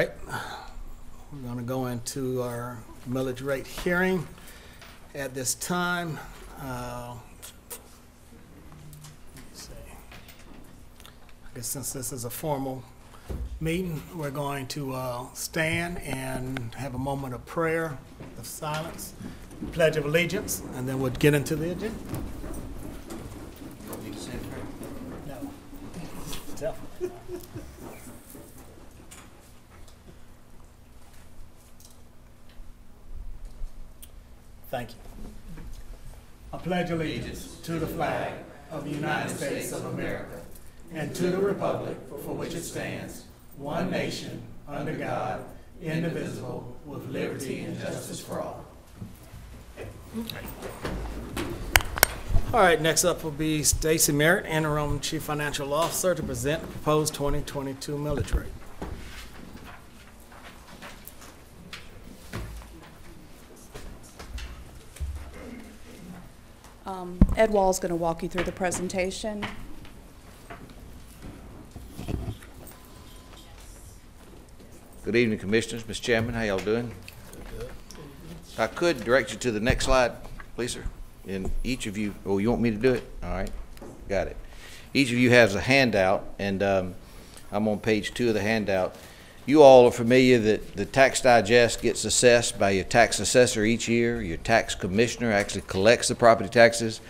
right, we're going to go into our millage rate hearing at this time. Let's see. I guess since this is a formal meeting, we're going to stand and have a moment of prayer, of silence, pledge of allegiance, and then we'll get into the agenda. Need to say a prayer? No. Definitely. Thank you. I pledge allegiance to the flag of the United States of America and to the republic for which it stands, one nation, under God, indivisible, with liberty and justice for all. All right, next up will be Stacy Merritt, Interim Chief Financial Officer, to present the proposed 2022 millage rate. Ed Wall is going to walk you through the presentation. Good evening, Commissioners. Mr. Chairman, how y'all doing? If I could direct you to the next slide, please, sir. And each of you, oh, you want me to do it? All right, got it. Each of you has a handout, and I'm on page 2 of the handout. You all are familiar that the Tax Digest gets assessed by your tax assessor each year. Your tax commissioner actually collects the property taxes,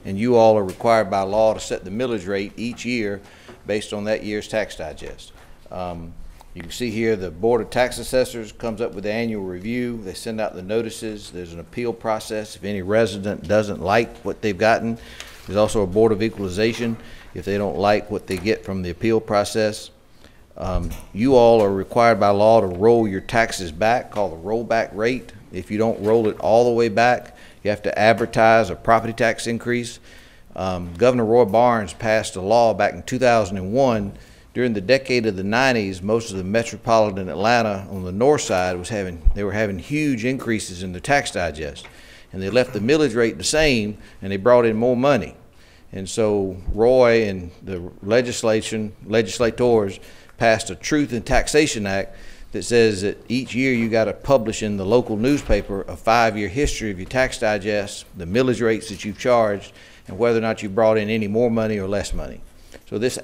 and you all are required by law to set the millage rate each year based on that year's Tax Digest. You can see here the Board of Tax Assessors comes up with the annual review. They send out the notices. There's an appeal process. If any resident doesn't like what they've gotten, there's also a Board of Equalization if they don't like what they get from the appeal process. You all are required by law to roll your taxes back, called the rollback rate. If you don't roll it all the way back, you have to advertise a property tax increase. Governor Roy Barnes passed a law back in 2001. During the decade of the 90s, most of the metropolitan Atlanta on the north side were having huge increases in their tax digest, and they left the millage rate the same, and they brought in more money. And so Roy and the legislators passed a Truth in Taxation Act that says that each year you got to publish in the local newspaper a 5-year history of your tax digest, the millage rates that you've charged, and whether or not you brought in any more money or less money. So this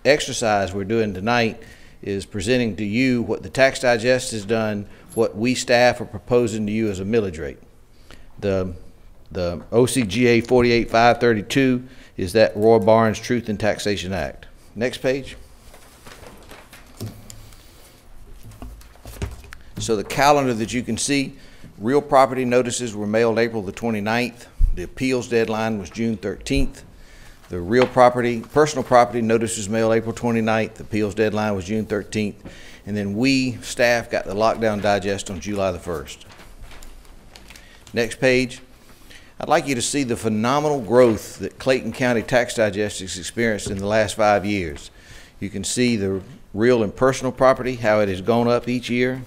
exercise we're doing tonight is presenting to you what the Tax Digest has done, what we staff are proposing to you as a millage rate. The OCGA 48532 is that Roy Barnes Truth in Taxation Act. Next page. So the calendar that you can see, real property notices were mailed April the 29th. The appeals deadline was June 13th. The real property, personal property notice was mailed April 29th. The appeals deadline was June 13th. And then we, staff, got the lockdown digest on July the 1st. Next page. I'd like you to see the phenomenal growth that Clayton County Tax Digest has experienced in the last 5 years. You can see the real and personal property, how it has gone up each year.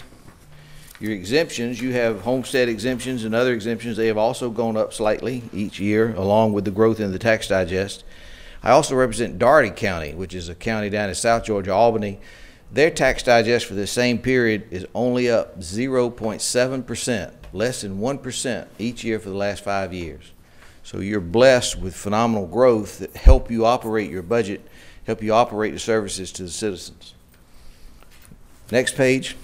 Your exemptions, you have homestead exemptions and other exemptions. They have also gone up slightly each year, along with the growth in the Tax Digest. I also represent Dougherty County, which is a county down in South Georgia, Albany. Their Tax Digest for the same period is only up 0.7%, less than 1% each year for the last 5 years. So you're blessed with phenomenal growth that help you operate your budget, help you operate the services to the citizens. Next page.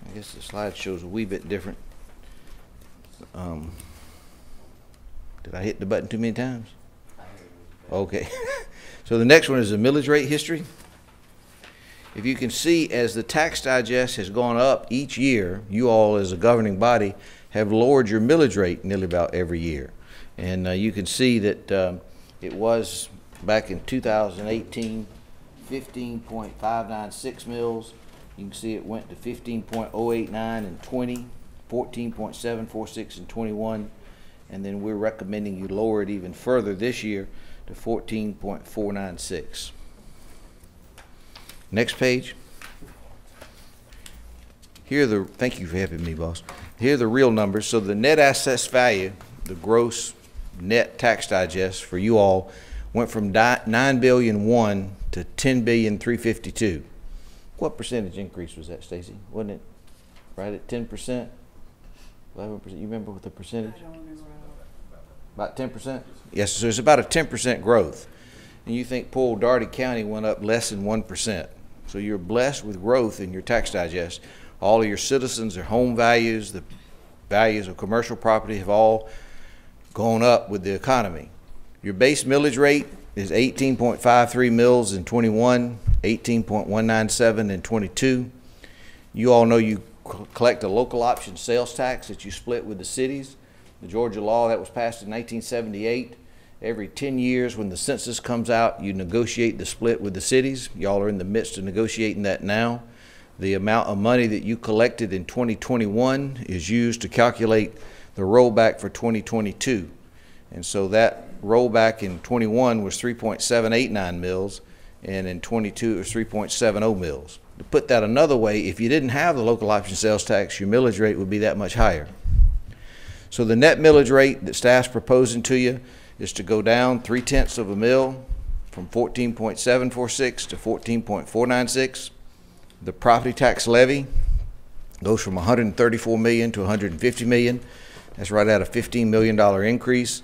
I guess the slide shows a wee bit different. Did I hit the button too many times? Okay. So the next one is the millage rate history. If you can see, as the Tax Digest has gone up each year, you all as a governing body have lowered your millage rate nearly about every year. And you can see that it was back in 2018, 15.596 mills. You can see it went to 15.089 in 20, 14.746 in 21, and then we're recommending you lower it even further this year to 14.496. Next page. Here are the, thank you for helping me, boss. Here are the real numbers. So the net assessed value, the gross net tax digest for you all, went from 9,000,000,001 to 10,352,000,000. What percentage increase was that, Stacy? Wasn't it right at 10%? 11%? You remember what the percentage? I don't remember. About 10%? Yes, so it's about a 10% growth. And you think poor old Daugherty County went up less than 1%. So you're blessed with growth in your tax digest. All of your citizens, their home values, the values of commercial property have all gone up with the economy. Your base millage rate is 18.53 mils in 21, 18.197 in 22. You all know you collect a local option sales tax that you split with the cities. The Georgia law that was passed in 1978. Every 10 years when the census comes out, you negotiate the split with the cities. Y'all are in the midst of negotiating that now. The amount of money that you collected in 2021 is used to calculate the rollback for 2022. And so that rollback in 21 was 3.789 mils, and in 22 it was 3.70 mils. To put that another way, if you didn't have the local option sales tax, your millage rate would be that much higher. So the net millage rate that staff's proposing to you is to go down 0.3 of a mil from 14.746 to 14.496. The property tax levy goes from 134 million to 150 million. That's right at a $15 million increase.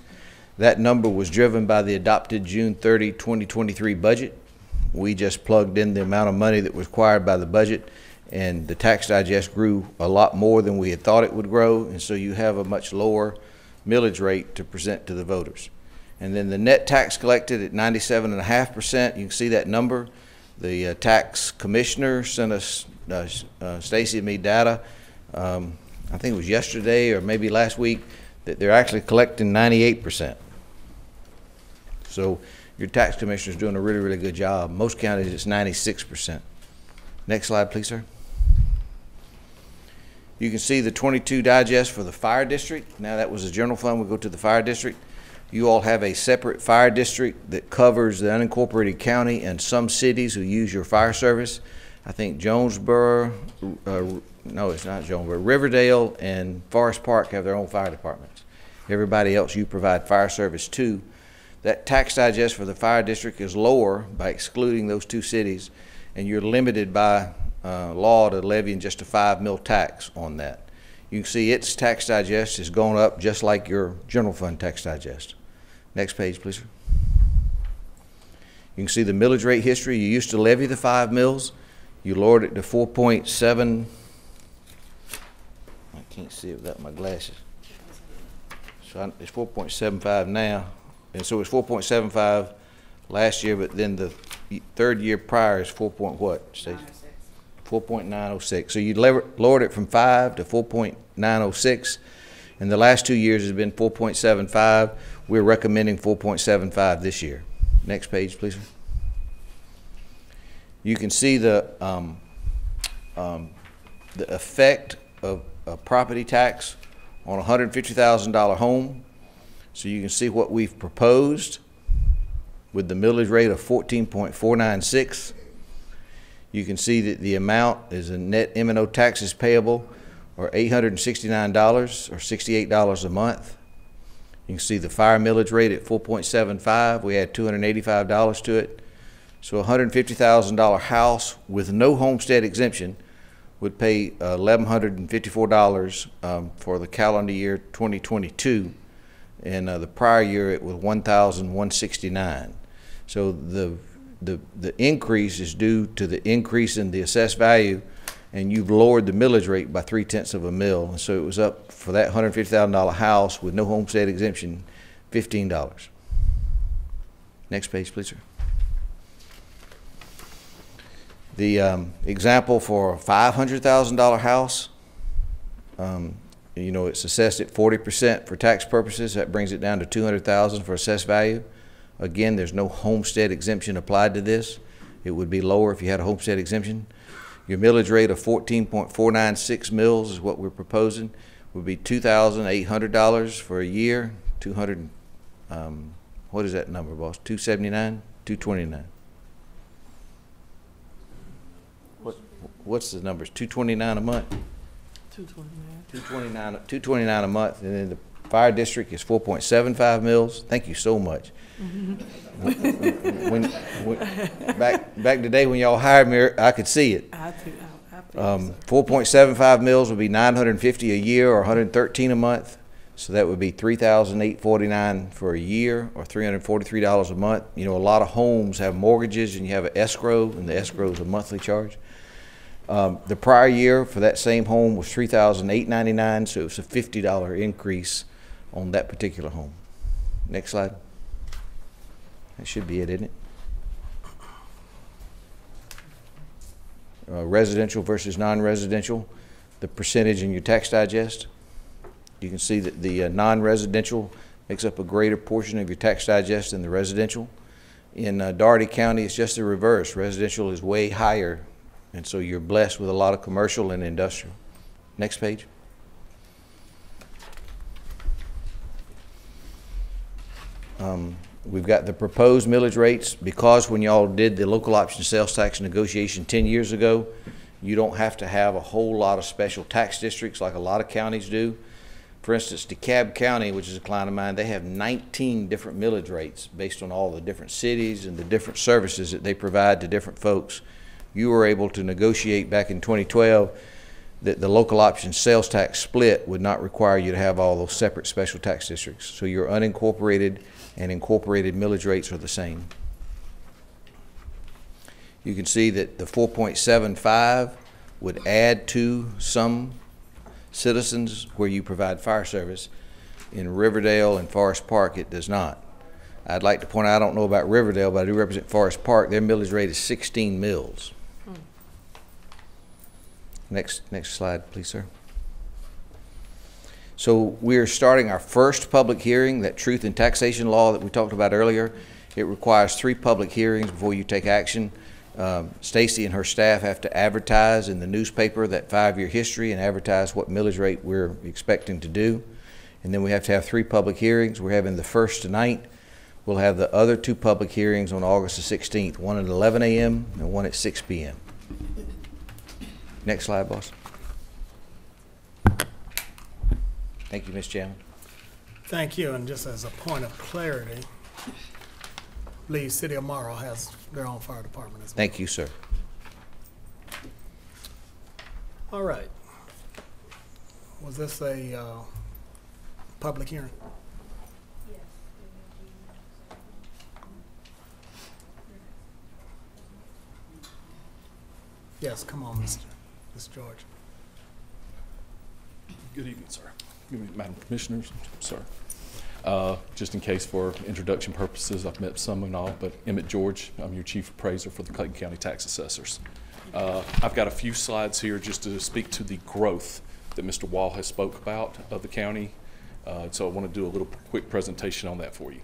That number was driven by the adopted June 30, 2023 budget. We just plugged in the amount of money that was required by the budget, and the tax digest grew a lot more than we had thought it would grow, and so you have a much lower millage rate to present to the voters. And then the net tax collected at 97.5%, you can see that number. The tax commissioner sent us, Stacy and me, data, I think it was yesterday or maybe last week, that they're actually collecting 98%. So your tax commissioner is doing a really, really good job. Most counties it's 96%. Next slide, please, sir. You can see the 22 digest for the fire district. Now that was the general fund. We go to the fire district. You all have a separate fire district that covers the unincorporated county and some cities who use your fire service. I think Jonesboro, no, it's not Jonesboro, Riverdale and Forest Park have their own fire departments. Everybody else you provide fire service to. That tax digest for the fire district is lower by excluding those two cities, and you're limited by law to levying just a 5 mil tax on that. You can see its tax digest has gone up just like your general fund tax digest. Next page, please. You can see the millage rate history. You used to levy the 5 mils. You lowered it to 4.7. I can't see it without my glasses. So it's 4.75 now. And so it's 4.75 last year, but then the third year prior is 4. What, Stacey? 4.906. So you lowered it from 5 to 4.906. And the last 2 years has been 4.75. We're recommending 4.75 this year. Next page, please. You can see the effect of a property tax on a $150,000 home. So you can see what we've proposed with the millage rate of 14.496. You can see that the amount is a net M&O taxes payable or $869 or $68 a month. You can see the fire millage rate at 4.75. We add $285 to it. So a $150,000 house with no homestead exemption would pay $1,154 for the calendar year 2022. And the prior year it was $1,169. So the increase is due to the increase in the assessed value, and you've lowered the millage rate by 0.3 of a mil. And so it was up for that $150,000 house with no homestead exemption, $15. Next page, please, sir. The example for a $500,000 house, you know, it's assessed at 40% for tax purposes. That brings it down to $200,000 for assessed value. Again, there's no homestead exemption applied to this. It would be lower if you had a homestead exemption. Your millage rate of 14.496 mils is what we're proposing. Would be $2,800 for a year. 200. What is that number, boss? 279, 229. What's the numbers? 229 a month. 229. 229 a month, and then Fire district is 4.75 mils. Thank you so much. Back today when y'all hired me, I could see it. 4.75 mils would be $950 a year or $113 a month. So that would be $3,849 for a year or $343 a month. You know, a lot of homes have mortgages and you have an escrow, and the escrow is a monthly charge. The prior year for that same home was $3,899, so it was a $50 increase on that particular home. Next slide. That should be it, isn't it? Residential versus non-residential, the percentage in your tax digest. You can see that the non-residential makes up a greater portion of your tax digest than the residential. In Dougherty County, it's just the reverse. Residential is way higher, and so you're blessed with a lot of commercial and industrial. Next page. We've got the proposed millage rates. Because when y'all did the local option sales tax negotiation 10 years ago, you don't have to have a whole lot of special tax districts like a lot of counties do. For instance, DeKalb County, which is a client of mine, they have 19 different millage rates based on all the different cities and the different services that they provide to different folks. You were able to negotiate back in 2012 that the local option sales tax split would not require you to have all those separate special tax districts. So your unincorporated and incorporated millage rates are the same. You can see that the 4.75 would add to some citizens where you provide fire service. In Riverdale and Forest Park, it does not. I'd like to point out, I don't know about Riverdale, but I do represent Forest Park. Their millage rate is 16 mils. Next slide, please, sir. So we're starting our first public hearing, that truth in taxation law that we talked about earlier. It requires 3 public hearings before you take action. Stacy and her staff have to advertise in the newspaper that 5-year history and advertise what millage rate we're expecting to do. And then we have to have 3 public hearings. We're having the first tonight. We'll have the other 2 public hearings on August the 16th, one at 11 a.m. and one at 6 p.m. Next slide, boss. Thank you, Ms. Chairman. Thank you, and just as a point of clarity, Lee City of Morrow has their own fire department as well. Thank you, sir. All right. Was this a public hearing? Yes. Yes, come on, Mr. George. Good evening, sir. Good evening, Madam Commissioners, sir. Just in case for introduction purposes, I've met some and all, but Emmett George, I'm your Chief Appraiser for the Clayton County Tax Assessors. I've got a few slides here just to speak to the growth that Mr. Wall has spoke about of the county. So I want to do a little quick presentation on that for you.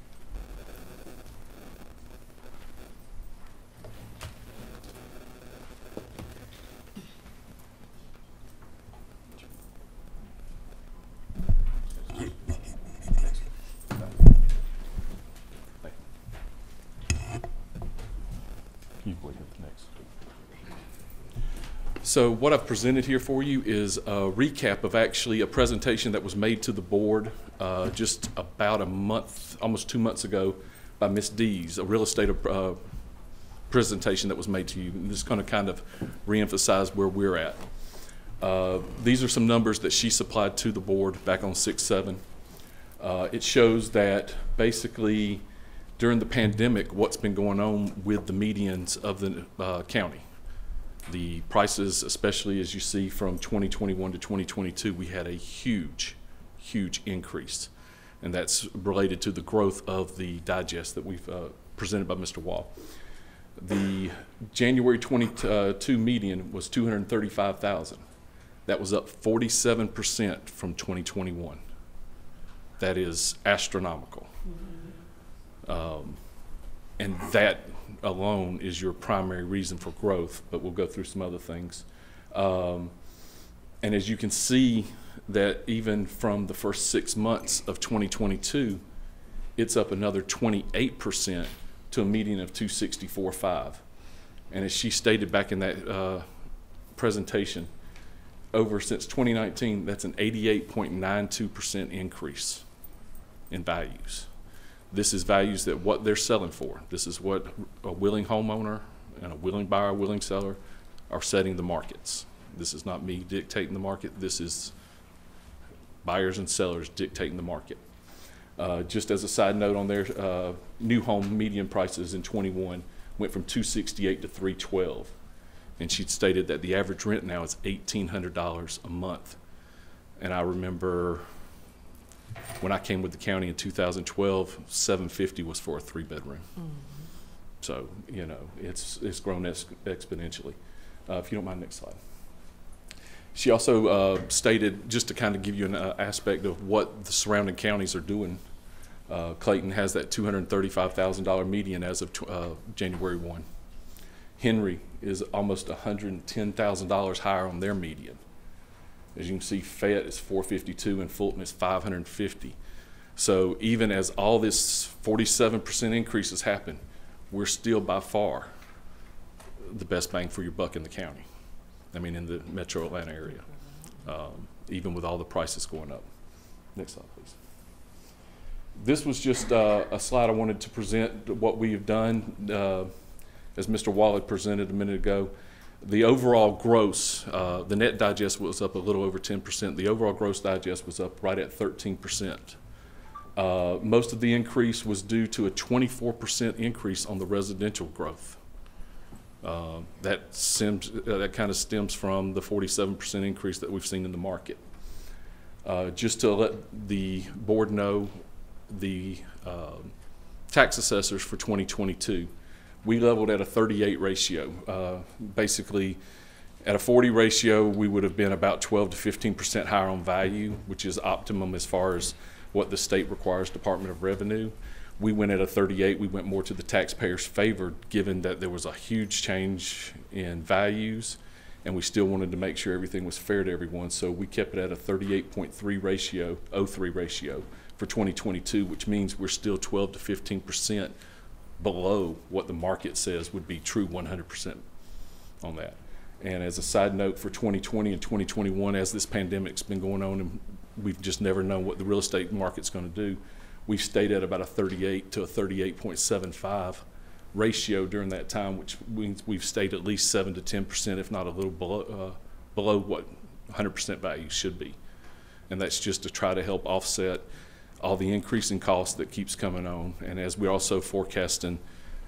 So what I've presented here for you is a recap of actually a presentation that was made to the board just about a month, almost 2 months ago by Ms. Dees, a real estate presentation that was made to you. And this is going to kind of reemphasize where we're at. These are some numbers that she supplied to the board back on 6/7. It shows that basically during the pandemic, what's been going on with the medians of the county. The prices, especially as you see from 2021 to 2022, we had a huge, huge increase. And that's related to the growth of the digest that we've presented by Mr. Wall. The January 22 median was 235,000. That was up 47% from 2021. That is astronomical. And that alone is your primary reason for growth, but we'll go through some other things. And as you can see that even from the first 6 months of 2022, it's up another 28% to a median of 264.5. And as she stated back in that presentation, over since 2019, that's an 88.92% increase in values. This is values that what they're selling for. This is what a willing homeowner and a willing buyer, willing seller are setting the markets. This is not me dictating the market. This is buyers and sellers dictating the market. Just as a side note on there, new home median prices in 21 went from $268 to $312. And she'd stated that the average rent now is $1,800 a month. And I remember when I came with the county in 2012, $750 was for a 3-bedroom. Mm-hmm. So, you know, it's grown exponentially. If you don't mind, next slide. She also stated, just to kind of give you an aspect of what the surrounding counties are doing, Clayton has that $235,000 median as of January 1. Henry is almost $110,000 higher on their median. As you can see, Fayette is $452 and Fulton is $550. So even as all this 47% increases happen, we're still by far the best bang for your buck in the county. I mean, in the metro Atlanta area, even with all the prices going up. Next slide, please. This was just a slide I wanted to present what we have done. As Mr. Wallet presented a minute ago, the overall gross, the net digest was up a little over 10%. The overall gross digest was up right at 13%. Most of the increase was due to a 24% increase on the residential growth. That kind of stems from the 47% increase that we've seen in the market. Just to let the board know, the tax assessors for 2022, we leveled at a 38 ratio. Basically, at a 40 ratio, we would have been about 12 to 15% higher on value, which is optimum as far as what the state requires Department of Revenue. We went at a 38. We went more to the taxpayers' favor, given that there was a huge change in values, and we still wanted to make sure everything was fair to everyone. So we kept it at a 38.3 ratio, 03 ratio for 2022, which means we're still 12 to 15% below what the market says would be true 100% on that. And as a side note, for 2020 and 2021, as this pandemic's been going on and we've just never known what the real estate market's going to do, we've stayed at about a 38 to a 38.75 ratio during that time, which means we've stayed at least 7 to 10%, if not a little below what 100% value should be. And that's just to try to help offset all the increasing costs that keeps coming on. And as we're also forecasting,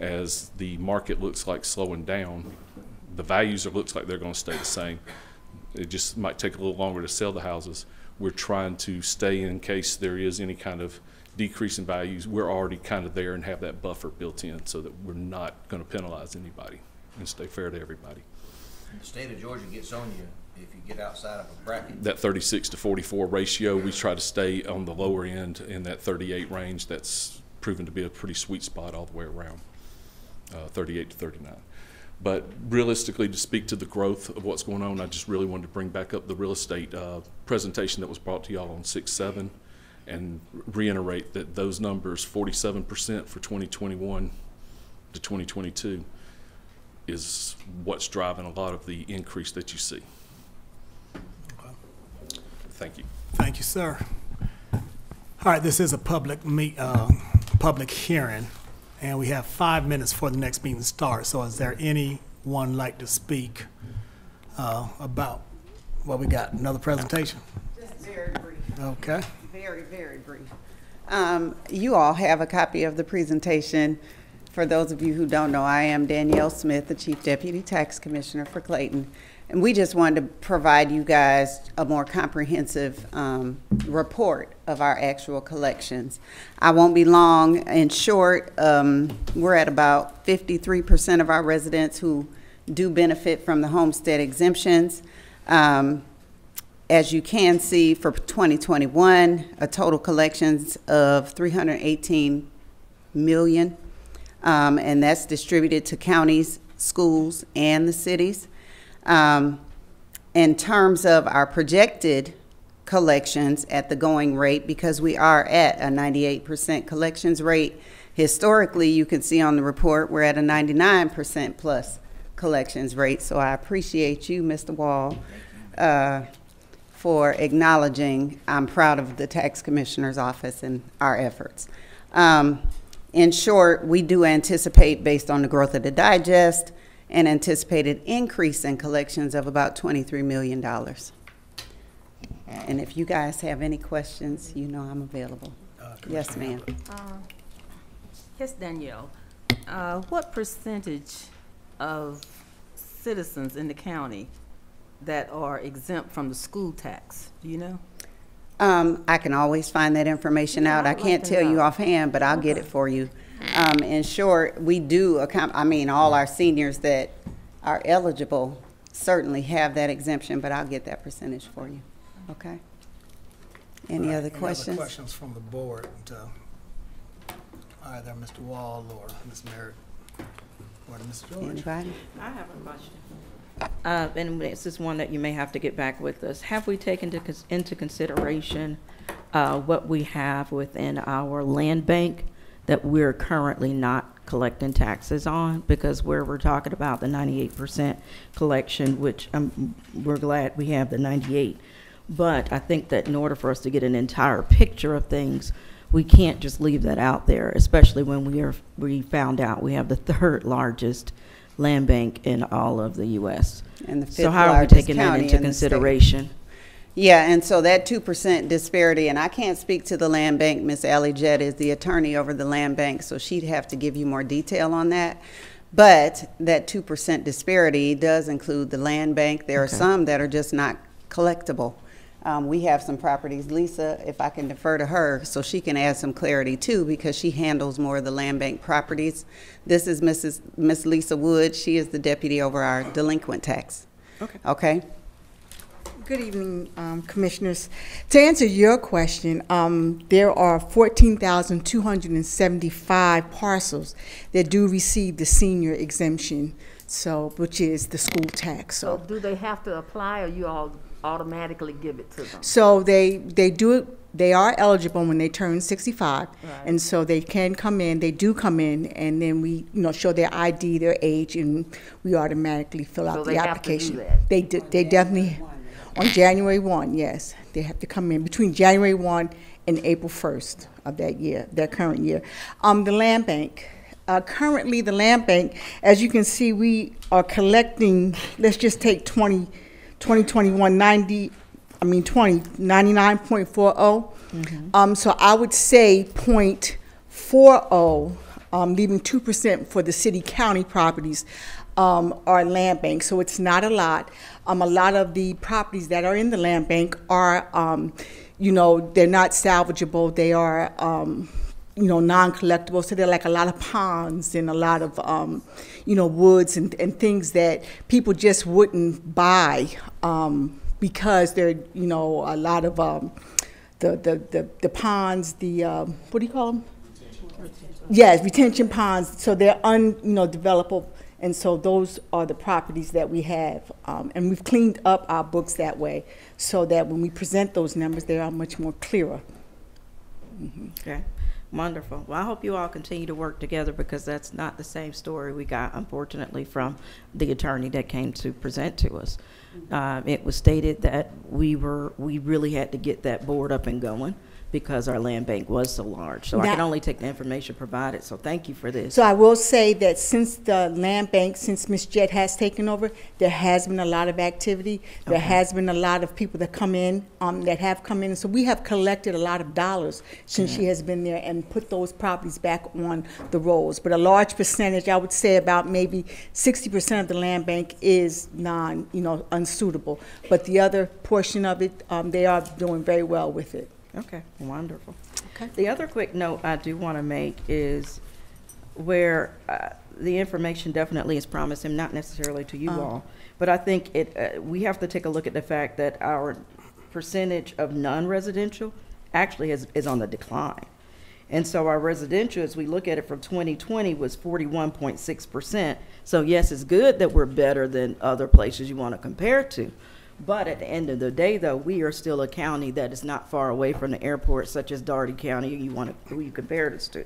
as the market looks like slowing down, the values looks like they're going to stay the same. It just might take a little longer to sell the houses. We're trying to stay in case there is any kind of decrease in values. We're already kind of there and have that buffer built in so that we're not going to penalize anybody and stay fair to everybody. The state of Georgia gets on you if you get outside of a bracket. That 36 to 44 ratio, we try to stay on the lower end in that 38 range. That's proven to be a pretty sweet spot all the way around, 38 to 39. But realistically, to speak to the growth of what's going on, I just really wanted to bring back up the real estate presentation that was brought to y'all on 6/7 and reiterate that those numbers, 47% for 2021 to 2022, is what's driving a lot of the increase that you see. Thank you. Thank you, sir. All right, this is a public hearing, and we have 5 minutes before the next meeting starts. So is there anyone like to speak about what we got? Another presentation? Just very brief. Okay. Very, very brief. You all have a copy of the presentation. For those of you who don't know, I am Danielle Smith, the Chief Deputy Tax Commissioner for Clayton. And we just wanted to provide you guys a more comprehensive report of our actual collections. I won't be long. In short, we're at about 53% of our residents who do benefit from the homestead exemptions. As you can see, for 2021, a total collections of $318 million, and that's distributed to counties, schools, and the cities. In terms of our projected collections at the going rate, because we are at a 98% collections rate, historically, you can see on the report, we're at a 99% plus collections rate. So I appreciate you, Mr. Wall, for acknowledging I'm proud of the Tax Commissioner's Office and our efforts. In short, we do anticipate, based on the growth of the digest, an anticipated increase in collections of about $23 million. And if you guys have any questions, you know I'm available. Yes, ma'am. Yes, Danielle. What percentage of citizens in the county that are exempt from the school tax? Do you know? I can always find that information out. I can't tell you offhand, but I'll get it for you. In short, we do account, all our seniors that are eligible certainly have that exemption, but I'll get that percentage for you. Okay? Any other questions? Any other questions from the board to either Mr. Wall or Ms. Merritt or Mr. George? Anybody? I have a question. And this is one that you may have to get back with us. Have we taken into consideration what we have within our land bank that we're currently not collecting taxes on? Because we're talking about the 98% collection, which we're glad we have the 98. But I think that in order for us to get an entire picture of things, we can't just leave that out there, especially when we found out we have the 3rd largest land bank in all of the U.S. And the 5th so how are we largest taking that county into in the consideration? Yeah, and so that 2% disparity, and I can't speak to the land bank. Ms. Allie Jett is the attorney over the land bank, so she'd have to give you more detail on that. But that 2% disparity does include the land bank. There are some that are just not collectible. We have some properties. Lisa, if I can defer to her, so she can add some clarity too, because she handles more of the land bank properties. This is Miss Lisa Wood. She is the deputy over our delinquent tax. Okay. Good evening, Commissioners. To answer your question, there are 14,275 parcels that do receive the senior exemption, which is the school tax. So do they have to apply, or you all automatically give it to them? So they do it. They are eligible when they turn 65, and so they can come in. They do come in, and then we, show their ID, their age, and we automatically fill out the application. They definitely on January 1. Yes, they have to come in between January 1 and April 1st of that year, their current year. The land bank. Currently, the land bank, as you can see, we are collecting. Let's just take 2021 99.40. So I would say 0.40, leaving 2% for the city county properties are land bank. So it's not a lot. A lot of the properties that are in the land bank are, they're not salvageable. They are, non-collectible. So they're like a lot of ponds and a lot of, woods and things that people just wouldn't buy because they're, a lot of the ponds, what do you call them? Yes, retention ponds. So they're developable. And so those are the properties that we have. And we've cleaned up our books that way so that when we present those numbers, they are much more clearer. Okay. Wonderful. Well, I hope you all continue to work together, because that's not the same story we got, unfortunately, from the attorney that came to present to us. It was stated that we really had to get that board up and going because our land bank was so large. So I can only take the information provided. So thank you for this. So I will say that since the land bank, since Ms. Jett has taken over, there has been a lot of activity. There has been a lot of people that come in, that have come in. So we have collected a lot of dollars since she has been there and put those properties back on the rolls. But a large percentage, I would say about maybe 60% of the land bank is unsuitable. But the other portion of it, they are doing very well with it. Okay, wonderful. Okay. The other quick note I do want to make is where the information definitely is promising, not necessarily to you all, but I think we have to take a look at the fact that our percentage of non-residential actually is on the decline. And so our residential, as we look at it from 2020, was 41.6%. So yes, it's good that we're better than other places you want to compare to. But at the end of the day, though, we are still a county that is not far away from the airport, such as Dougherty County, who you compare us to.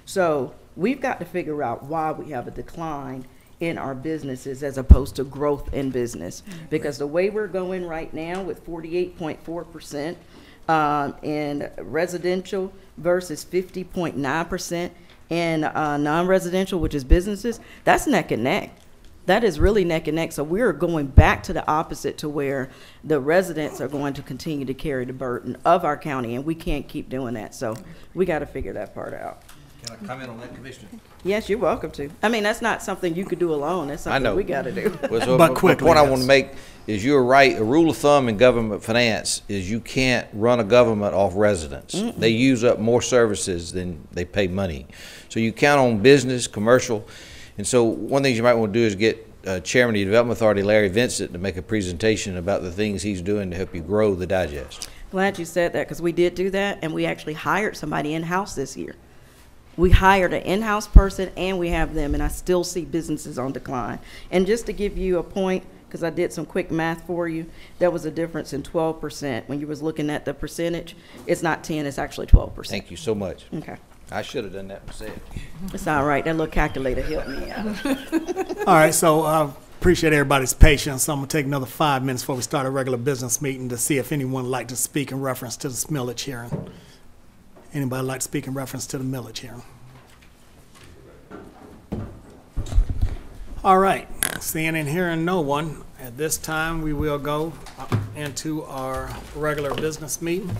So we've got to figure out why we have a decline in our businesses as opposed to growth in business. Because the way we're going right now with 48.4% in residential versus 50.9% in non-residential, which is businesses, that's neck and neck. That is really neck and neck. So we're going back to the opposite, to where the residents are going to continue to carry the burden of our county, and we can't keep doing that. So we got to figure that part out. Can I comment on that, Commissioner? Yes, you're welcome to. I mean, that's not something you could do alone. That's I know. something we got to do. Well, so But the quickly, point I yes. want to make is you're right. A rule of thumb in government finance is you can't run a government off residents. They use up more services than they pay money. So you count on business, commercial. And so one thing you might want to do is get Chairman of the Development Authority, Larry Vincent, to make a presentation about the things he's doing to help you grow the digest. Glad you said that, because we did do that, and we actually hired somebody in-house this year. We hired an in-house person, and we have them, and I still see businesses on decline. And just to give you a point, because I did some quick math for you, there was a difference in 12%. When you was looking at the percentage, it's not 10, it's actually 12%. Thank you so much. Okay. I should have done that myself. It's all right. That little calculator helped me out. All right, so I appreciate everybody's patience. I'm gonna take another 5 minutes before we start a regular business meeting to see if anyone would like to speak in reference to this millage hearing. Anybody like to speak in reference to the millage hearing? All right, seeing and hearing no one, at this time we will go into our regular business meeting.